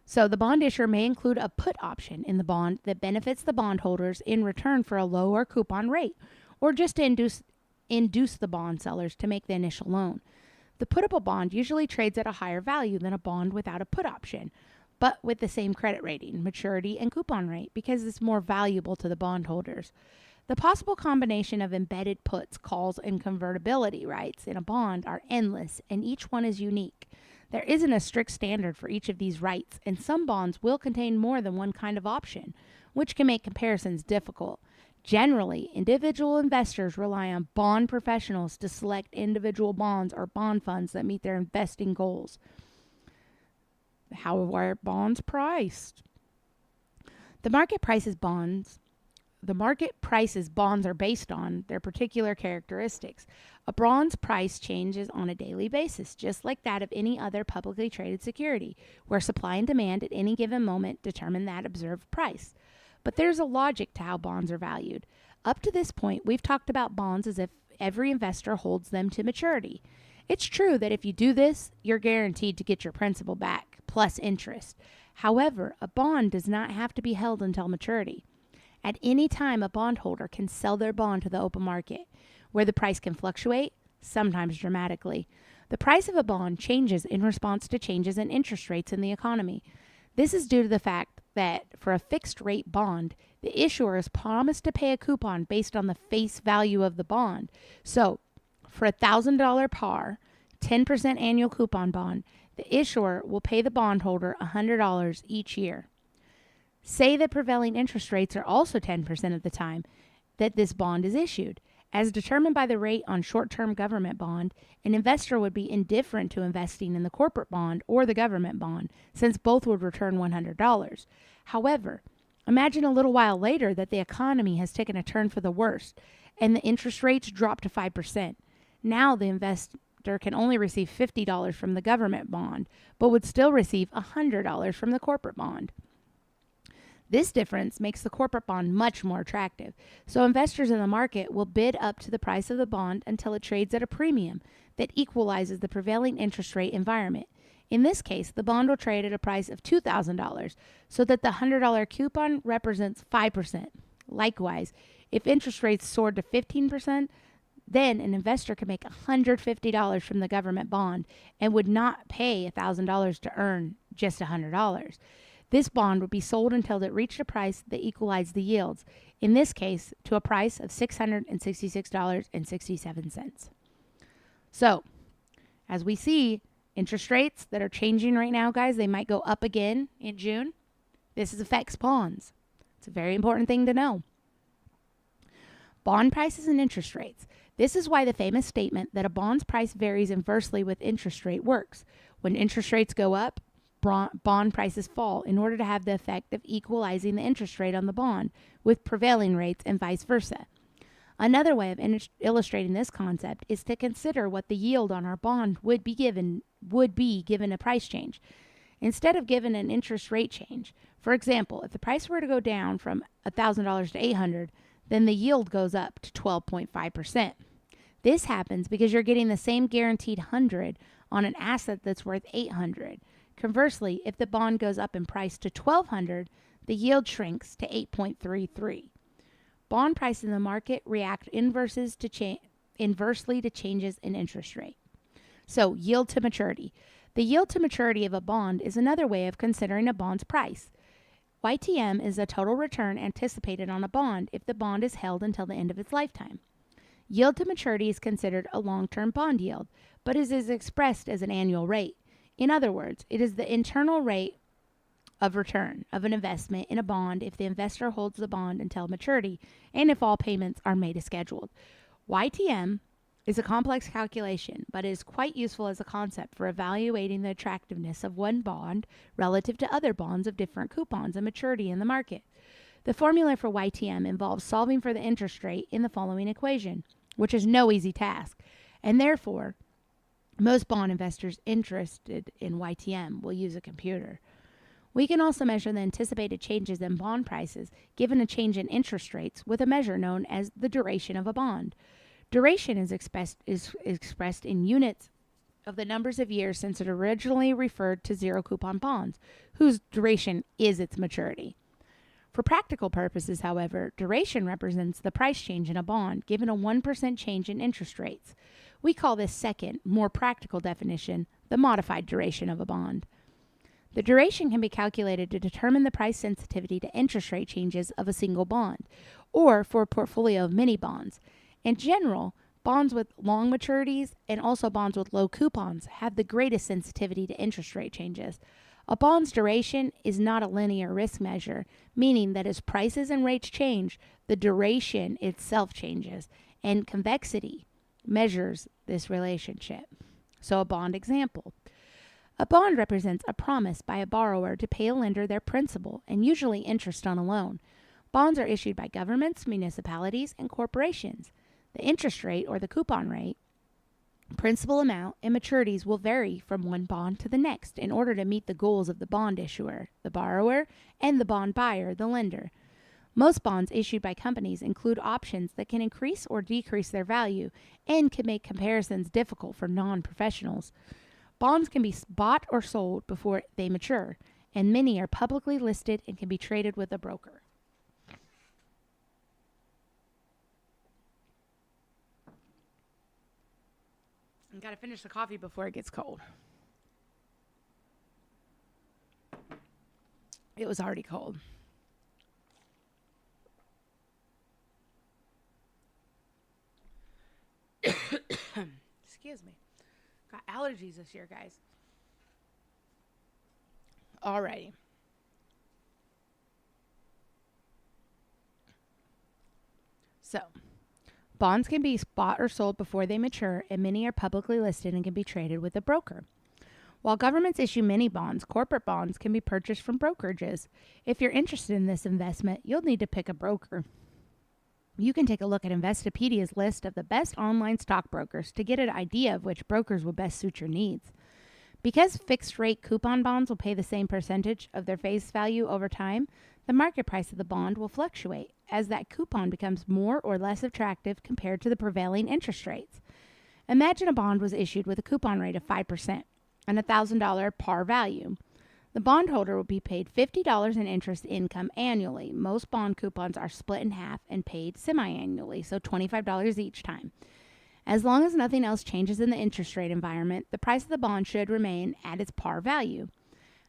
So the bond issuer may include a put option in the bond that benefits the bondholders in return for a lower coupon rate, or just to induce the bond sellers to make the initial loan. The puttable bond usually trades at a higher value than a bond without a put option, but with the same credit rating, maturity, and coupon rate because it's more valuable to the bondholders. The possible combination of embedded puts, calls, and convertibility rights in a bond are endless, and each one is unique. There isn't a strict standard for each of these rights, and some bonds will contain more than one kind of option, which can make comparisons difficult. Generally, individual investors rely on bond professionals to select individual bonds or bond funds that meet their investing goals. How are bonds priced? The market prices bonds. the market prices bonds are based on their particular characteristics. A bond's price changes on a daily basis, just like that of any other publicly traded security, where supply and demand at any given moment determine that observed price. But there's a logic to how bonds are valued. Up to this point, we've talked about bonds as if every investor holds them to maturity. It's true that if you do this, you're guaranteed to get your principal back, plus interest. However, a bond does not have to be held until maturity. At any time, a bondholder can sell their bond to the open market, where the price can fluctuate, sometimes dramatically. The price of a bond changes in response to changes in interest rates in the economy. This is due to the fact that for a fixed rate bond, the issuer is promised to pay a coupon based on the face value of the bond. So, for a $1,000 par, 10% annual coupon bond, the issuer will pay the bondholder $100 each year. Say that prevailing interest rates are also 10% of the time that this bond is issued. As determined by the rate on short-term government bond, an investor would be indifferent to investing in the corporate bond or the government bond, since both would return $100. However, imagine a little while later that the economy has taken a turn for the worst, and the interest rates drop to 5%. Now the investor can only receive $50 from the government bond, but would still receive $100 from the corporate bond. This difference makes the corporate bond much more attractive, so investors in the market will bid up to the price of the bond until it trades at a premium that equalizes the prevailing interest rate environment. In this case, the bond will trade at a price of $2,000, so that the $100 coupon represents 5%. Likewise, if interest rates soared to 15%, then an investor could make $150 from the government bond and would not pay $1,000 to earn just $100. This bond would be sold until it reached a price that equalized the yields, in this case to a price of $666.67. So, as we see, interest rates that are changing right now, guys, they might go up again in June. This affects bonds. It's a very important thing to know. Bond prices and interest rates. This is why the famous statement that a bond's price varies inversely with interest rate works. When interest rates go up, bond prices fall in order to have the effect of equalizing the interest rate on the bond with prevailing rates and vice versa. Another way of illustrating this concept is to consider what the yield on our bond would be given a price change, instead of given an interest rate change. For example, if the price were to go down from $1,000 to $800, then the yield goes up to 12.5%. This happens because you're getting the same guaranteed 100 on an asset that's worth 800. Conversely, if the bond goes up in price to $1,200, the yield shrinks to 8.33. Bond prices in the market react inversely to changes in interest rate. So, yield to maturity. The yield to maturity of a bond is another way of considering a bond's price. YTM is the total return anticipated on a bond if the bond is held until the end of its lifetime. Yield to maturity is considered a long-term bond yield, but it is expressed as an annual rate. In other words, it is the internal rate of return of an investment in a bond if the investor holds the bond until maturity and if all payments are made as scheduled. YTM is a complex calculation, but it is quite useful as a concept for evaluating the attractiveness of one bond relative to other bonds of different coupons and maturity in the market. The formula for YTM involves solving for the interest rate in the following equation, which is no easy task, and therefore, most bond investors interested in YTM will use a computer. We can also measure the anticipated changes in bond prices given a change in interest rates with a measure known as the duration of a bond. Duration is expressed in units of the numbers of years since it originally referred to zero coupon bonds, whose duration is its maturity. For practical purposes, however, duration represents the price change in a bond given a 1% change in interest rates. We call this second, more practical definition, the modified duration of a bond. The duration can be calculated to determine the price sensitivity to interest rate changes of a single bond, or for a portfolio of many bonds. In general, bonds with long maturities and also bonds with low coupons have the greatest sensitivity to interest rate changes. A bond's duration is not a linear risk measure, meaning that as prices and rates change, the duration itself changes, and convexity measures this relationship. So a bond example. A bond represents a promise by a borrower to pay a lender their principal and usually interest on a loan. Bonds are issued by governments, municipalities, and corporations. The interest rate, or the coupon rate, principal amount, and maturities will vary from one bond to the next in order to meet the goals of the bond issuer, the borrower, and the bond buyer, the lender. Most bonds issued by companies include options that can increase or decrease their value and can make comparisons difficult for non-professionals. Bonds can be bought or sold before they mature, and many are publicly listed and can be traded with a broker. I've got to finish the coffee before it gets cold. It was already cold. Excuse me. Got allergies this year, guys. Alrighty. So, bonds can be bought or sold before they mature, and many are publicly listed and can be traded with a broker. While governments issue many bonds, corporate bonds can be purchased from brokerages. If you're interested in this investment, you'll need to pick a broker. You can take a look at Investopedia's list of the best online stockbrokers to get an idea of which brokers will best suit your needs. Because fixed-rate coupon bonds will pay the same percentage of their face value over time, the market price of the bond will fluctuate as that coupon becomes more or less attractive compared to the prevailing interest rates. Imagine a bond was issued with a coupon rate of 5% and a $1,000 par value. The bondholder will be paid $50 in interest income annually. Most bond coupons are split in half and paid semi-annually, so $25 each time. As long as nothing else changes in the interest rate environment, the price of the bond should remain at its par value.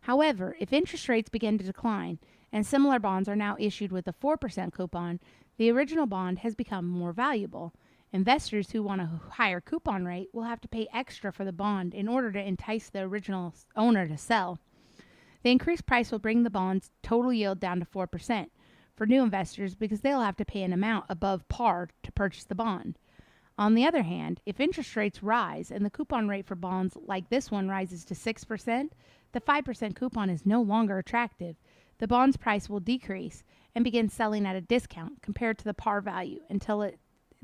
However, if interest rates begin to decline and similar bonds are now issued with a 4% coupon, the original bond has become more valuable. Investors who want a higher coupon rate will have to pay extra for the bond in order to entice the original owner to sell. The increased price will bring the bond's total yield down to 4% for new investors because they'll have to pay an amount above par to purchase the bond. On the other hand, if interest rates rise and the coupon rate for bonds like this one rises to 6%, the 5% coupon is no longer attractive. The bond's price will decrease and begin selling at a discount compared to the par value until its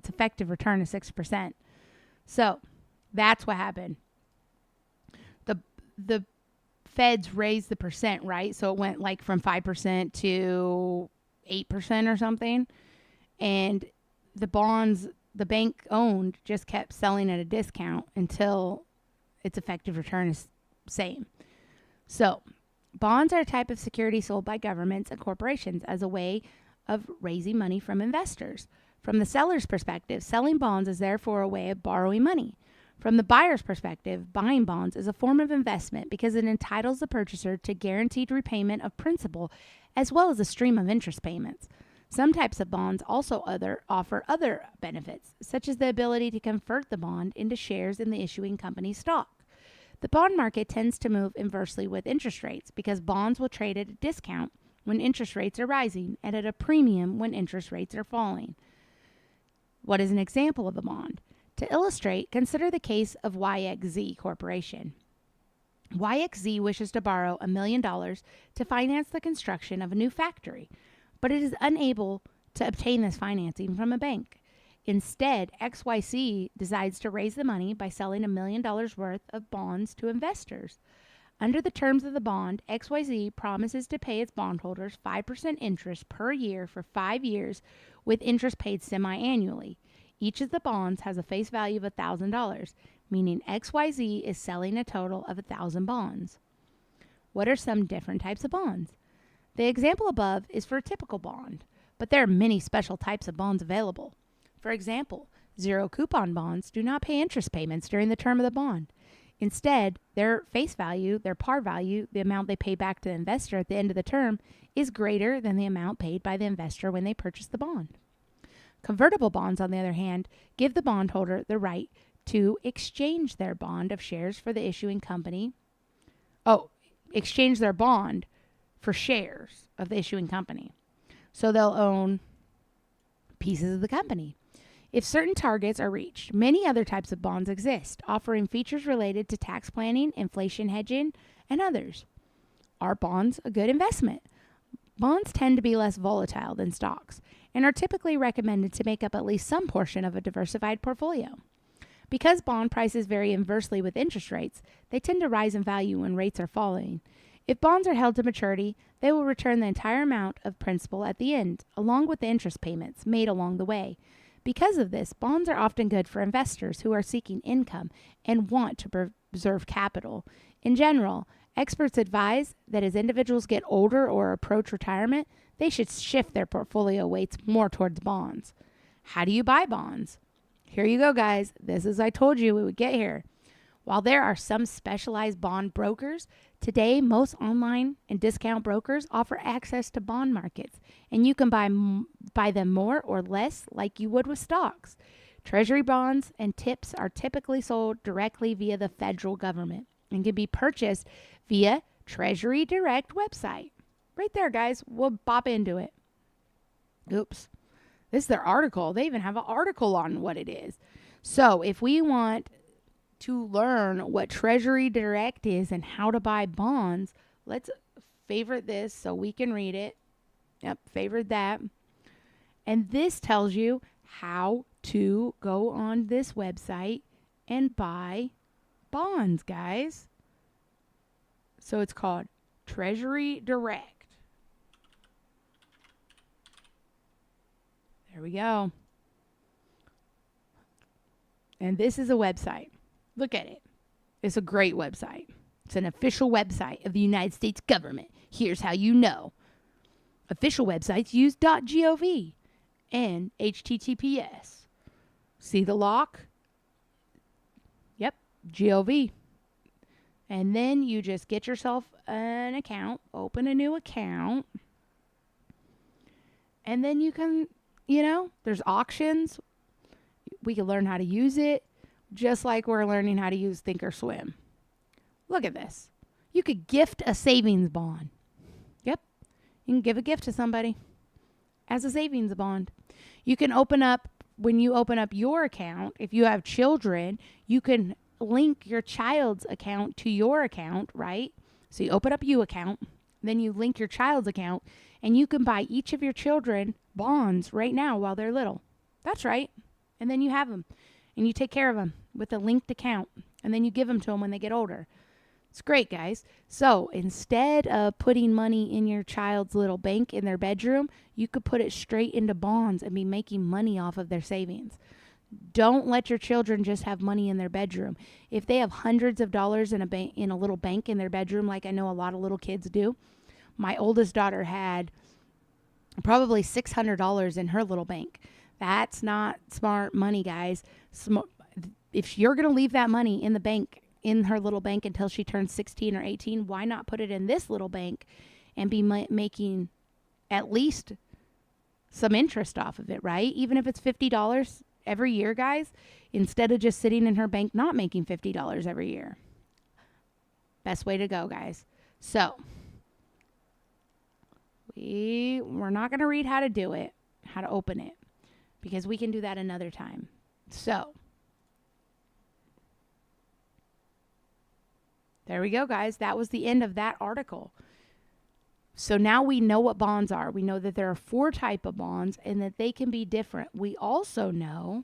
effective return is 6%. So, that's what happened. The Feds raised the percent, right? So it went like from 5% to 8% or something. And the bonds the bank owned just kept selling at a discount until its effective return is same. So bonds are a type of security sold by governments and corporations as a way of raising money from investors. From the seller's perspective, selling bonds is therefore a way of borrowing money. From the buyer's perspective, buying bonds is a form of investment because it entitles the purchaser to guaranteed repayment of principal as well as a stream of interest payments. Some types of bonds also offer other benefits, such as the ability to convert the bond into shares in the issuing company's stock. The bond market tends to move inversely with interest rates because bonds will trade at a discount when interest rates are rising and at a premium when interest rates are falling. What is an example of a bond? To illustrate, consider the case of YXZ Corporation. YXZ wishes to borrow $1 million to finance the construction of a new factory, but it is unable to obtain this financing from a bank. Instead, XYZ decides to raise the money by selling $1 million worth of bonds to investors. Under the terms of the bond, XYZ promises to pay its bondholders 5% interest per year for 5 years, with interest paid semi-annually. Each of the bonds has a face value of $1,000, meaning XYZ is selling a total of 1,000 bonds. What are some different types of bonds? The example above is for a typical bond, but there are many special types of bonds available. For example, zero coupon bonds do not pay interest payments during the term of the bond. Instead, their face value, their par value, the amount they pay back to the investor at the end of the term, is greater than the amount paid by the investor when they purchase the bond. Convertible bonds, on the other hand, give the bondholder the right to exchange their bond of shares for the issuing company. Exchange their bond for shares of the issuing company. So they'll own pieces of the company. If certain targets are reached, many other types of bonds exist, offering features related to tax planning, inflation hedging, and others. Are bonds a good investment? Bonds tend to be less volatile than stocks and are typically recommended to make up at least some portion of a diversified portfolio. Because bond prices vary inversely with interest rates, they tend to rise in value when rates are falling. If bonds are held to maturity, they will return the entire amount of principal at the end, along with the interest payments made along the way. Because of this, bonds are often good for investors who are seeking income and want to preserve capital. In general, experts advise that as individuals get older or approach retirement, they should shift their portfolio weights more towards bonds. How do you buy bonds? Here you go, guys. This is I told you we would get here. While there are some specialized bond brokers, today most online and discount brokers offer access to bond markets, and you can buy them more or less like you would with stocks. Treasury bonds and TIPS are typically sold directly via the federal government and can be purchased via Treasury Direct website. Right there, guys. We'll bop into it. Oops. This is their article. They even have an article on what it is. So if we want to learn what Treasury Direct is and how to buy bonds, let's favorite this so we can read it. Yep, favorite that. And this tells you how to go on this website and buy bonds, guys. So it's called Treasury Direct. There we go. And this is a website. Look at it. It's a great website. It's an official website of the United States government. Here's how you know. Official websites use .gov and HTTPS. See the lock? Yep, gov. And then you just get yourself an account, open a new account, and then you can, there's auctions. We can learn how to use it, just like we're learning how to use Thinkorswim. Look at this. You could gift a savings bond. Yep. You can give a gift to somebody as a savings bond. You can when you open up your account, if you have children, you can link your child's account to your account, right? So you open up your account, then you link your child's account, and you can buy each of your children bonds right now while they're little. That's right. And then you have them, and you take care of them with a linked account, and then you give them to them when they get older. It's great, guys. So instead of putting money in your child's little bank in their bedroom, you could put it straight into bonds and be making money off of their savings. Don't let your children just have money in their bedroom. If they have hundreds of dollars in a little bank in their bedroom, like I know a lot of little kids do, my oldest daughter had probably $600 in her little bank. That's not smart money, guys. If you're going to leave that money in the bank, in her little bank until she turns 16 or 18, why not put it in this little bank and be making at least some interest off of it, right? Even if it's $50 every year, guys, instead of just sitting in her bank not making $50 every year. Best way to go, guys. So we're not going to read how to do it, how to open it, because we can do that another time. So there we go, guys. That was the end of that article. So now we know what bonds are. We know that there are 4 types of bonds and that they can be different. We also know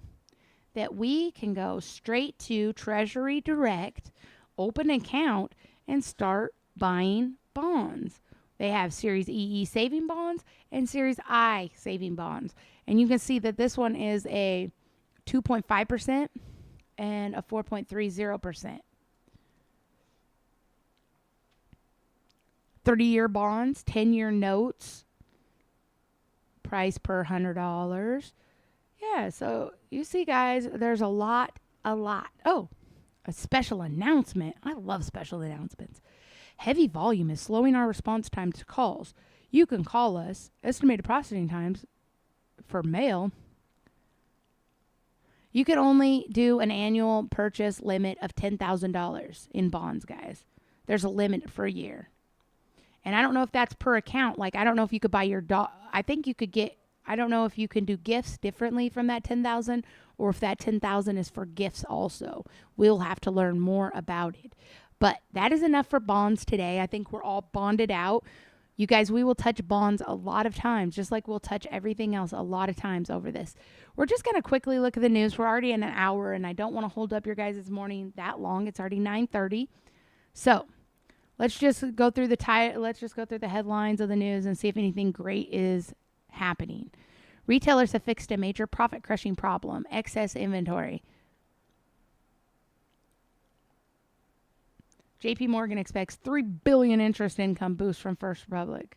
that we can go straight to Treasury Direct, open an account, and start buying bonds. They have Series EE saving bonds and Series I saving bonds. And you can see that this one is a 2.5% and a 4.30%. 30-year bonds, 10-year notes, price per $100. Yeah, so you see, guys, there's a lot. Oh, a special announcement. I love special announcements. Heavy volume is slowing our response time to calls. You can call us. Estimated processing times for mail. You can only do an annual purchase limit of $10,000 in bonds, guys. There's a limit for a year. And I don't know if that's per account. Like, I don't know if you could buy your dog. I think you could I don't know if you can do gifts differently from that 10,000 or if that 10,000 is for gifts also. We'll have to learn more about it. But that is enough for bonds today. I think we're all bonded out. You guys, we will touch bonds a lot of times, just like we'll touch everything else a lot of times over this. We're just going to quickly look at the news. We're already in an hour, and I don't want to hold up your guys' morning that long. It's already 9:30. So let's just go through the headlines of the news and see if anything great is happening. Retailers have fixed a major profit-crushing problem: excess inventory. JP Morgan expects $3 billion interest income boost from First Republic.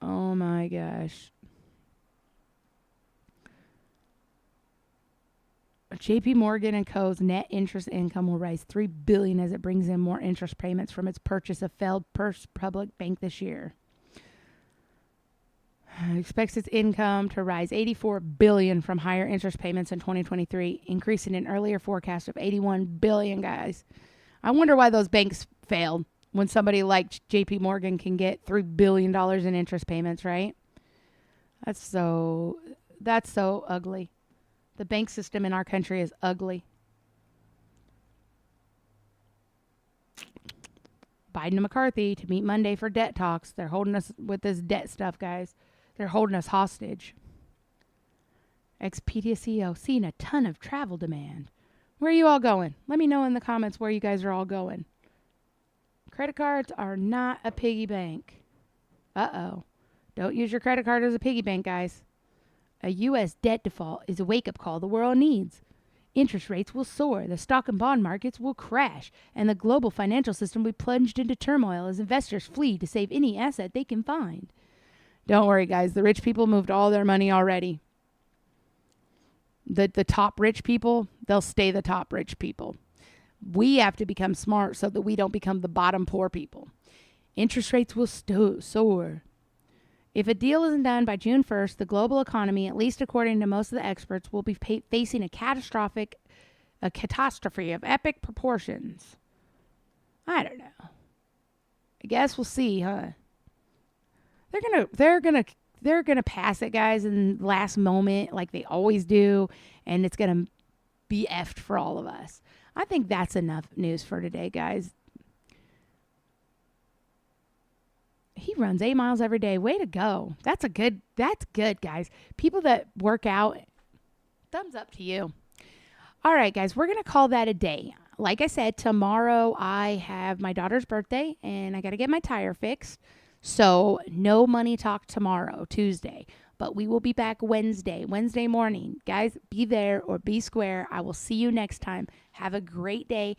Oh my gosh. JP Morgan and Co.'s net interest income will rise $3 billion as it brings in more interest payments from its purchase of failed First Republic Bank this year. It expects its income to rise $84 billion from higher interest payments in 2023, increasing an earlier forecast of $81 billion, guys. I wonder why those banks failed when somebody like JP Morgan can get $3 billion in interest payments, right? That's so ugly. The bank system in our country is ugly. Biden and McCarthy to meet Monday for debt talks. They're holding us with this debt stuff, guys. They're holding us hostage. Expedia CEO seeing a ton of travel demand. Where are you all going? Let me know in the comments where you guys are all going. Credit cards are not a piggy bank. Uh-oh. Don't use your credit card as a piggy bank, guys. A U.S. debt default is a wake-up call the world needs. Interest rates will soar, the stock and bond markets will crash, and the global financial system will be plunged into turmoil as investors flee to save any asset they can find. Don't worry, guys. The rich people moved all their money already. The top rich people, they'll stay the top rich people. We have to become smart so that we don't become the bottom poor people. Interest rates will soar. If a deal isn't done by June 1st, the global economy, at least according to most of the experts, will be facing a catastrophe of epic proportions. I don't know. I guess we'll see, huh? They're gonna pass it, guys, in the last moment like they always do, and it's gonna be effed for all of us. I think that's enough news for today, guys. He runs 8 miles every day. Way to go. That's good, guys. People that work out, thumbs up to you. All right, guys, we're going to call that a day. Like I said, tomorrow I have my daughter's birthday, and I got to get my tire fixed. So no money talk tomorrow, Tuesday. But we will be back Wednesday morning. Guys, be there or be square. I will see you next time. Have a great day,